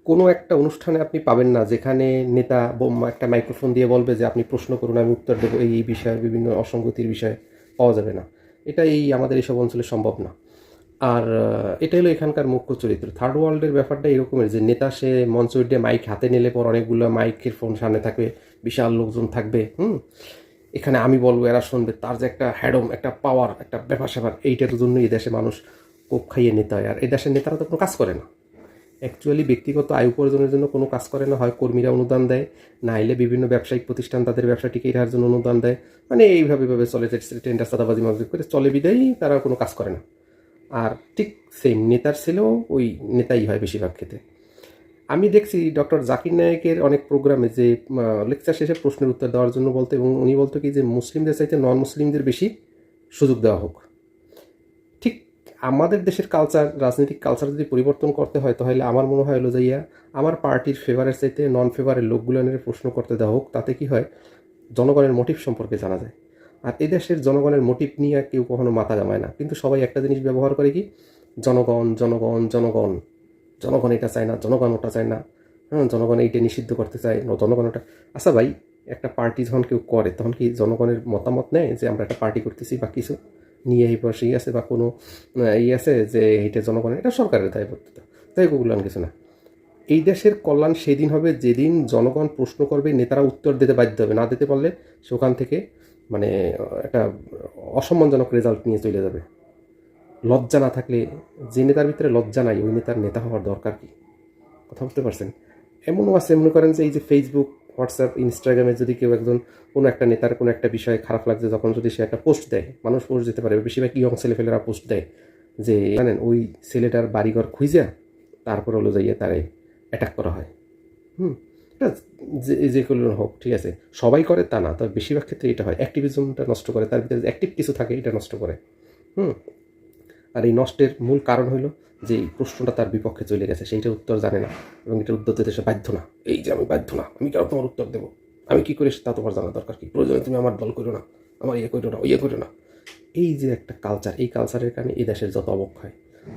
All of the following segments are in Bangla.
কোনো একটা অনুষ্ঠানে আপনি পাবেন না যেখানে নেতা একটা মাইক্রোফোন দিয়ে বলবে যে আপনি প্রশ্ন করুন, আমি উত্তর দেবো, এই বিষয়ে বিভিন্ন অসঙ্গতির বিষয়ে পাওয়া যাবে না। এটা আমাদের এইসব অঞ্চলে সম্ভব না। আর এটা হলো এখানকার মুখ্য চরিত্র। থার্ড ওয়ার্ল্ডের ব্যাপারটা এরকমের যে নেতা সে মঞ্চ উঠে মাইক হাতে নিলে পর অনেকগুলো মাইকের ফোন সামনে থাকবে, বিশাল লোকজন থাকবে। এখানে আমি বলবো, এরা শুনবে, তার যে একটা হ্যাডম, একটা পাওয়ার, একটা ব্যাপার স্যাপার, এইটার জন্য এই দেশে মানুষ কোপ খাইয়ে নেতা হয়। আর এই দেশের নেতারা তো কোনো কাজ করে না, অ্যাকচুয়ালি ব্যক্তিগত আয় উপার্জনের জন্য কোনো কাজ করে না। হয় কর্মীরা অনুদান দেয়, না হলে বিভিন্ন ব্যবসায়িক প্রতিষ্ঠান তাদের ব্যবসা টিকিয়ে রাখার জন্য অনুদান দেয়। মানে এইভাবে চলে, টেন্ডার চাঁদাবাজি মাজি করে চলে, বিদায়ী তারা কোনো কাজ করে না। আর ঠিক সেম নেতার ছেলেও ওই নেতাই হয় বেশিরভাগ ক্ষেত্রে। আমি দেখছি ডক্টর জাকির নায়েকের অনেক প্রোগ্রামে যে লেকচার শেষে প্রশ্নের উত্তর দেওয়ার জন্য বলতে, এবং উনি বলতো কি যে মুসলিমদের চাইতে নন মুসলিমদের বেশি সুযোগ দেওয়া হোক। ঠিক আমাদের দেশের কালচার, রাজনৈতিক কালচার যদি পরিবর্তন করতে হয়, তাহলে আমার মনে হয় হলো যাইয়া আমার পার্টির ফেভারের চাইতে নন ফেভারের লোকগুলো নিয়ে প্রশ্ন করতে দেওয়া হোক। তাতে কি হয়, জনগণের মোটিভ সম্পর্কে জানা যায়। আর এদেশের জনগণের মোটিভ নিয়ে কেউ কখনো মাথা ঘামায় না, কিন্তু সবাই একটা জিনিস ব্যবহার করে কি, জনগণ জনগণ জনগণ, জনগণ এটা চায় না, জনগণ ওটা চায় না, জনগণ এইটা নিষিদ্ধ করতে চায়, জনগণ ওটা। আচ্ছা ভাই, একটা পার্টি যখন কেউ করে তখন কি জনগণের মতামত নেয় যে আমরা একটা পার্টি করতেছি বা কিছু নিয়ে এই পাশে আছে বা কোনো আছে যে এইটা জনগণের, এটা সরকারের দায়বদ্ধতা, তাই ওগুলো কিছু না। এই দেশের কল্যাণ সেদিন হবে যেদিন জনগণ প্রশ্ন করবে, নেতারা উত্তর দিতে বাধ্য হবে। না দিতে পারলে সেখান থেকে মানে একটা অসম্মানজনক রেজাল্ট নিয়ে চলে যাবে। লজ্জা না থাকলে, যে নেতার ভিতরে লজ্জা নাই ওই নেতার নেতা হওয়ার দরকার কি? কথা বুঝতে পারছেন? এমনও আছে, মনে করেন যে এই যে ফেসবুক, হোয়াটসঅ্যাপ, ইনস্টাগ্রামে যদি কেউ একজন কোনো একটা নেতার কোনো একটা বিষয়ে খারাপ লাগছে, তখন যদি সে একটা পোস্ট দেয়, মানুষ পোস্ট দিতে পারে, বেশিরভাগ ইয়ং ছেলেফেলেরা পোস্ট দেয় যে জানেন ওই ছেলেটার বাড়িঘর খুঁজা তারপর হলো যাইয়া তারে অ্যাটাক করা হয়। এটা যে কোনো হোক, ঠিক আছে, সবাই করে তা না, তবে বেশিরভাগ ক্ষেত্রে এটা হয়। অ্যাক্টিভিজমটা নষ্ট করে, তার ভিতরে অ্যাক্টিভ কিছু থাকে এটা নষ্ট করে। হুম আর এই নষ্টের মূল কারণ হলো যে এই প্রশ্নটা তার বিপক্ষে চলে গেছে, সেইটার উত্তর জানে না, এবং এটার উত্তর দিতে সে বাধ্য না। এই যে আমি বাধ্য না, আমি কেন তোমার উত্তর দেবো, আমি কী করে তা তোমার জানা দরকার কি, প্রয়োজনে তুমি আমার দল করো না, আমার ইয়ে করো না, ইয়ে করো না। এই যে একটা কালচার, এই কালচারের কারণে এই দেশের যত অবক্ষয়।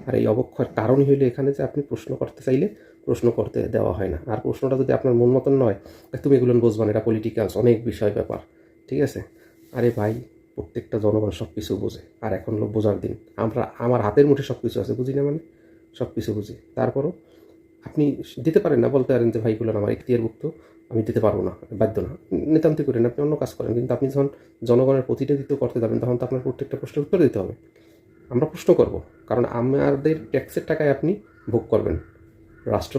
আর এই অবক্ষয়ের কারণই হইলে এখানে যে আপনি প্রশ্ন করতে চাইলে প্রশ্ন করতে দেওয়া হয় না। আর প্রশ্নটা যদি আপনার মন মতন নয়, তুমি এগুলো বুঝবা না, এটা পলিটিক্যালস, অনেক বিষয় ব্যাপার, ঠিক আছে? আরে ভাই, প্রত্যেকটা জনগণ সব কিছু বোঝে, আর এখন হলো বোঝার দিন। আমার হাতের মুঠে সব কিছু আছে, বুঝি না মানে সব কিছু বুঝি, তারপরও আপনি দিতে পারেন না, বলতে পারেন যে ভাইগুলো আমার এখতিয়ারভুক্ত, আমি দিতে পারবো না, বাধ্য না, নিতান্তই করেন, আপনি অন্য কাজ করেন। কিন্তু আপনি যখন জনগণের প্রতিনিধিত্ব করতে যাবেন, তখন তো আপনার প্রত্যেকটা প্রশ্নের উত্তর দিতে হবে। আমরা প্রশ্ন করব, কারণ আমাদের ট্যাক্সের টাকায় আপনি ভোগ করবেন রাষ্ট্র